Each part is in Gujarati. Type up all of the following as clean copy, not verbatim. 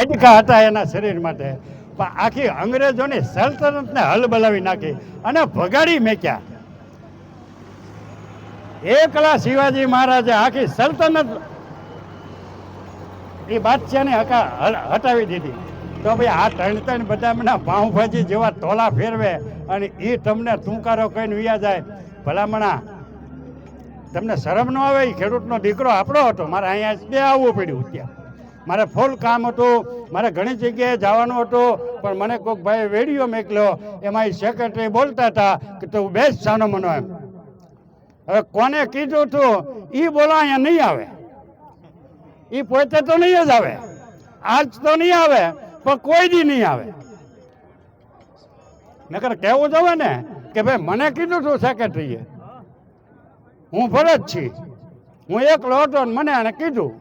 હડકા હતા એના શરીર માટે, પણ આખી અંગ્રેજોની સલ્તનતને હલબલાવી નાખી અને ભગાડી મેક્યા. એકલા શિવાજી મહારાજે આખી સલ્તનત એ બાદશાહને હટાવી દીધી. તો ભાઈ આ ત્રણ બધા મને પાઉંભાજી જેવા ટોલા ફેરવે અને એ તમને ટૂંકારો કહીને વિયા જાય. ભલામણા તમને શરમ ન આવે? એ ખેડૂતનો દીકરો આપણો હતો. મારે અહીંયા બે આવવું પડ્યું. ત્યાં મારે ફૂલ કામ હતું, મારે ઘણી જગ્યાએ જવાનું હતું, પણ મને કોઈક ભાઈ વેડિયો મોકલ્યો. એમાં એ સેક્રેટરી બોલતા હતા કે તું બેસ સાનો મનો એમ. હવે કોને કીધું હતું એ બોલો અહીંયા નહીં આવે. એ પોતે તો નહીં જ આવે, આજ તો નહીં આવે, પણ કોઈ દી નહીં આવે. નકર કહેવું જવે ને કે ભાઈ મને કીધું તું સેક્રેટરીએ, હું ફરજ છી, હું એકલો હતો ને મને એને કીધું,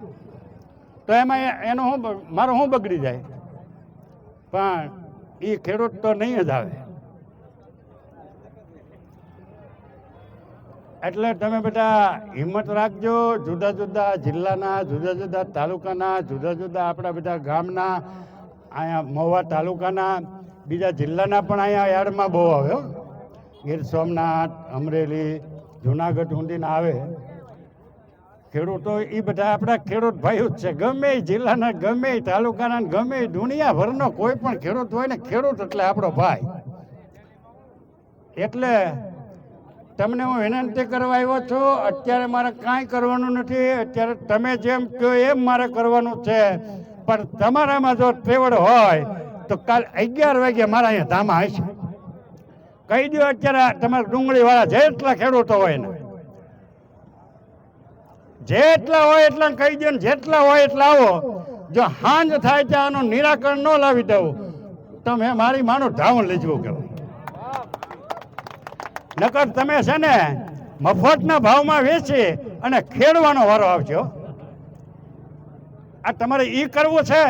તો એમાં એનું શું મારું શું બગડી જાય? પણ એ ખેડૂત તો નહીં જ આવે. એટલે તમે બધા હિંમત રાખજો. જુદા જુદા જિલ્લાના, જુદા જુદા તાલુકાના, જુદા જુદા આપણા બધા ગામના, અહીંયા મહુવા તાલુકાના, બીજા જિલ્લાના પણ અહીંયા યાર્ડમાં બહુ આવ્યો. ગીર સોમનાથ, અમરેલી, જુનાગઢ ઊંડીના આવે ખેડૂતો. એ બધા આપણા ખેડૂત ભાઈઓ જ છે. ગમે એ જિલ્લાના, ગમે એ તાલુકાના, ગમે એ દુનિયાભરનો કોઈ પણ ખેડૂત હોય ને, ખેડૂત એટલે આપણો ભાઈ. એટલે તમને હું વિનંતી કરવા આવ્યો છું. અત્યારે મારે કાંઈ કરવાનું નથી. અત્યારે તમે જેમ કહો એમ મારે કરવાનું છે. પણ તમારામાં જો ત્રેવડ હોય તો કાલ 11 વાગે મારા અહીંયા ધામા હશે. કહી દો અત્યારે તમારા ડુંગળીવાળા જેટલા ખેડૂતો હોય ને, જેટલા હોય એટલા કહી દો ને, જેટલા હોય એટલા આવો. જો હાંજ થાય ત્યાં આનું નિરાકરણ ન લાવી દઉં તો મેં મારી માનું ધાવણ લઈ જવું કહેવાય. નકર તમે છે ને મફતના ભાવમાં વેચી અને ખેડવાનો વારો આવજો. આ તમારે ઈ કરવું છે.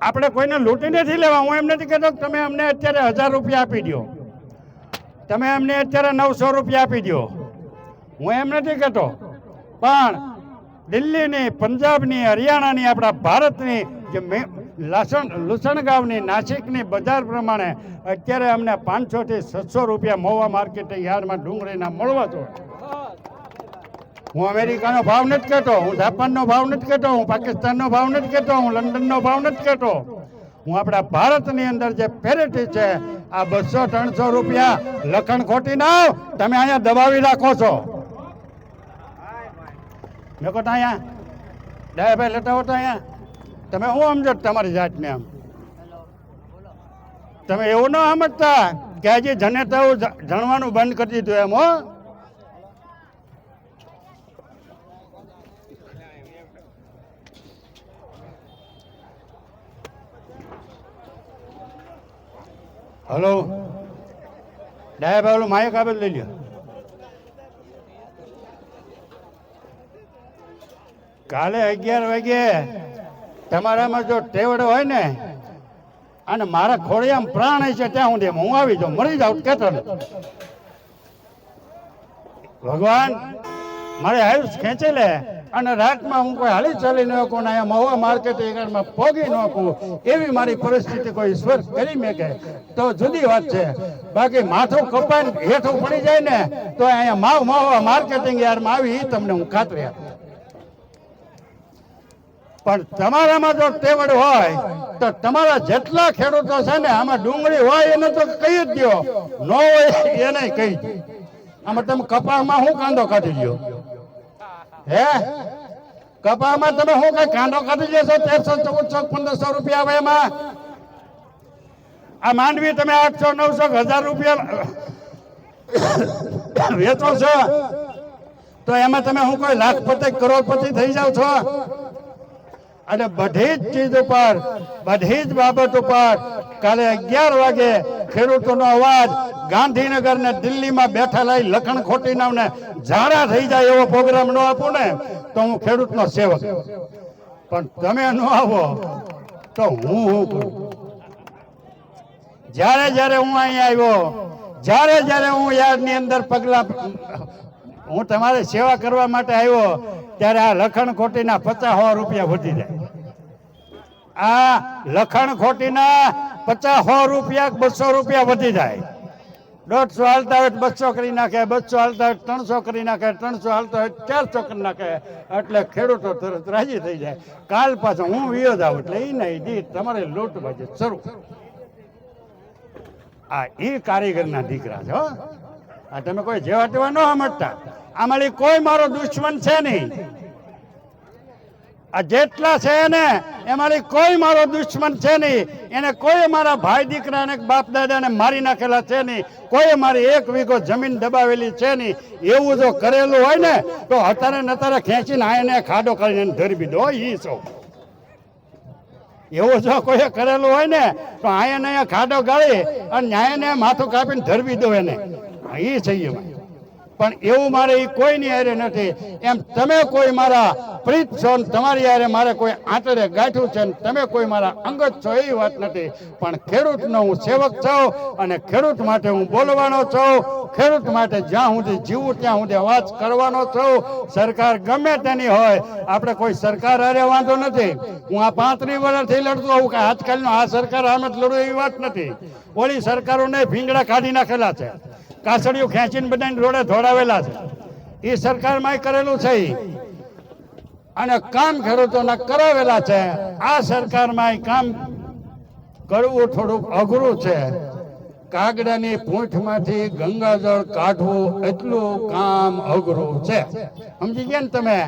આપણે કોઈને લૂંટી નથી લેવા. હું એમ નથી કહેતો તમે અમને અત્યારે 1000 રૂપિયા આપી દો, તમે અમને અત્યારે 900 રૂપિયા આપી દો. હું એમ નથી કહેતો. પણ દિલ્હીની, પંજાબની, હરિયાણાની, આપણા ભારતની જે લુસણગાંવની, નાસિકની બજાર પ્રમાણે અત્યારે અમને 500 થી 700 રૂપિયા મહુવા માર્કેટિંગ યાર્ડમાં ડુંગળીના મળવા જોઈએ. હું અમેરિકાનો ભાવ નથી કહેતો, હું જાપાનનો ભાવ નથી કહેતો, હું પાકિસ્તાનનો ભાવ નથી કહેતો, હું લંડનનો ભાવ નથી કહેતો. હું આપણા ભારતની અંદર જે પેરિટી છે આ 200-300 રૂપિયા લખણ ખોટી ના તમે અહીંયા દબાવી રાખો છો. મેં કહો અહીંયા ડાયાભાઈ લેતા હોતા અહીંયા તમે શું સમજો તમારી જાતને? આમ તમે એવું ન સમજતા કે હજી જનેતાઓ જણવાનું બંધ કરી દીધું એમ. હો, હલો ડાયાભાઈ ઓલું માયક આપે લઈ લ્યો. કાલે 11 વાગે તમારામાં જો ટેવડ હોય ને અને મારા ખોડિયામાં પ્રાણ છે ત્યાં સુધી હું આવી જાઉં. મરી જાઉં કેતો ભગવાન મારે આયુષ ખેંચી લે અને રાતમાં હું કોઈ હાલી ચાલી ન શકું ને અહીંયા મહુવા માર્કેટિંગમાં પોગી ન શકું એવી મારી પરિસ્થિતિ કોઈ ઈશ્વર કરી મેકે તો જુદી વાત છે. બાકી માથું કપાઈને હેઠું પડી જાય ને તો અહીંયા મહુવા માર્કેટિંગ યાર્ડમાં આવી એ તમને હું ખાતરી આપું. પણ તમારામાં જો ટેવડ હોય તો તમારા જેટલા ખેડૂતો છે ને આમાં ડુંગળી હોય એને તો કહી જ દો, ન હોય એને કહી દો. આમાં તમે કપાસમાં શું કાંદો કાઢી લ્યો? હે, કપાસમાં તમે શું કઈ કાંદો કાઢી લેશો? 1300, 1400, 1500 રૂપિયા આવે એમાં. આ માંડવી તમે 800, 900, 1000 રૂપિયા વેચો છો તો એમાં તમે શું કોઈ લાખપતિ, કરોડપતિ થઈ જાવ છો? અને બધી જ ચીજ ઉપર, બધી જ બાબત ઉપર કાલે 11 વાગે ખેડૂતોનો અવાજ ગાંધીનગર ને દિલ્હીમાં બેઠેલા લખણ ખોટીનાઓને ઝાડા થઈ જાય એવો પ્રોગ્રામ ન આપું ને તો હું ખેડૂતનો સેવક. પણ તમે ન આવો તો હું કરું. જ્યારે જ્યારે હું અહીંયા આવ્યો, જ્યારે જ્યારે હું યાર્ડની અંદર પગલા હું તમારી સેવા કરવા માટે આવ્યો ત્યારે આ લખણ ખોટીના 50-100 રૂપિયા વધી જાય. આ લખણ ખોટીના 50-100 રૂપિયા 200 રૂપિયા વધી જાય. 150 હાલતા હોય 200 કરી નાખે, 200 હાલતા હોય 300 કરી નાખે, 300 હાલતા હોય 400 કરી નાખે. એટલે ખેડૂતો તરત રાજી થઈ જાય. કાલ પાછો હું વિયો જાઉં એટલે એ નહીં દી તમારે લૂંટબાજી શરૂ. આ એ કારીગરના દીકરા છે હો. આ તમે કોઈ જેવા તેવા ન સમજતા. આમાંથી કોઈ મારો દુશ્મન છે નહીં. આ જેટલા છે ને એમાંથી કોઈ મારો દુશ્મન છે નહીં. એને કોઈ મારા ભાઈ દીકરાને બાપ દાદાને મારી નાખેલા છે નહીં. કોઈ મારી 1 વીઘો જમીન દબાવેલી છે નહીં. એવું જો કરેલું હોય ને તો અત્યારે નતારે ખેંચીને આને ખાડો કરીને ધરબી દો. ઈ સૌ એવું જો કોઈ કરેલું હોય ને તો અહીંયા ખાડો ગાળી અને ન્યાયને માથું કાપીને ધરબી દો એને. એ છે પણ એવું મારે એ કોઈની હારે નથી. એમ તમે કોઈ મારા પ્રીત છો ને તમારી હારે મારે કોઈ આંતરે ગાંઠું છે ને તમે કોઈ મારા અંગત છો એવી વાત નથી. પણ ખેડૂતનો હું સેવક છું અને ખેડૂત માટે હું બોલવાનો છું. ખેડૂત માટે જ્યાં સુધી જીવું ત્યાં સુધી અવાજ કરવાનો છું. સરકાર ગમે તેની હોય, આપણે કોઈ સરકાર હારે વાંધો નથી. હું આ 35 વર્ષથી લડતો હોઉં કે આજકાલનો આ સરકાર આમ જ લડું એવી વાત નથી. ઓલી સરકારોને ભીંગડા કાઢી નાખેલા છે, કાસડીઓ ખેંચીને બધાને રોડે ધોડાવેલા છે. એ સરકારમાં કરેલું છે અને કામ ખેડૂતોના કરાવેલા છે. આ સરકારમાં કામ કરવું થોડુંક અઘરું છે. કાગડાની પૂંછમાંથી ગંગાજળ કાઢવું એટલું કામ અઘરું છે. સમજી ગયા ને તમે?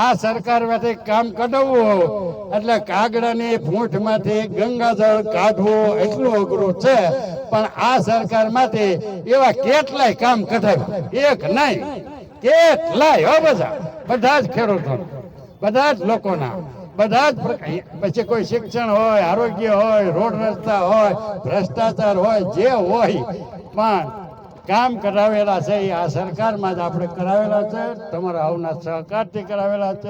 આ સરકારમાંથી કામ કઢાવવું એટલે કાગડાની પૂંછમાંથી ગંગાજળ કાઢવું એટલું અઘરું છે. પણ આ સરકારમાંથી એવા કેટલાય કામ કઢાવ્યા. એક નહીં, કેટલાય હો. બધા જ ખેડૂતો, બધા જ લોકોના, બધા જ પછી કોઈ શિક્ષણ હોય, આરોગ્ય હોય, રોડ રસ્તા હોય, ભ્રષ્ટાચાર હોય, જે હોય પણ કામ કરાવેલા છે એ આ સરકારમાં જ આપણે કરાવેલા છે. તમારા આવના સહકારથી કરાવેલા છે.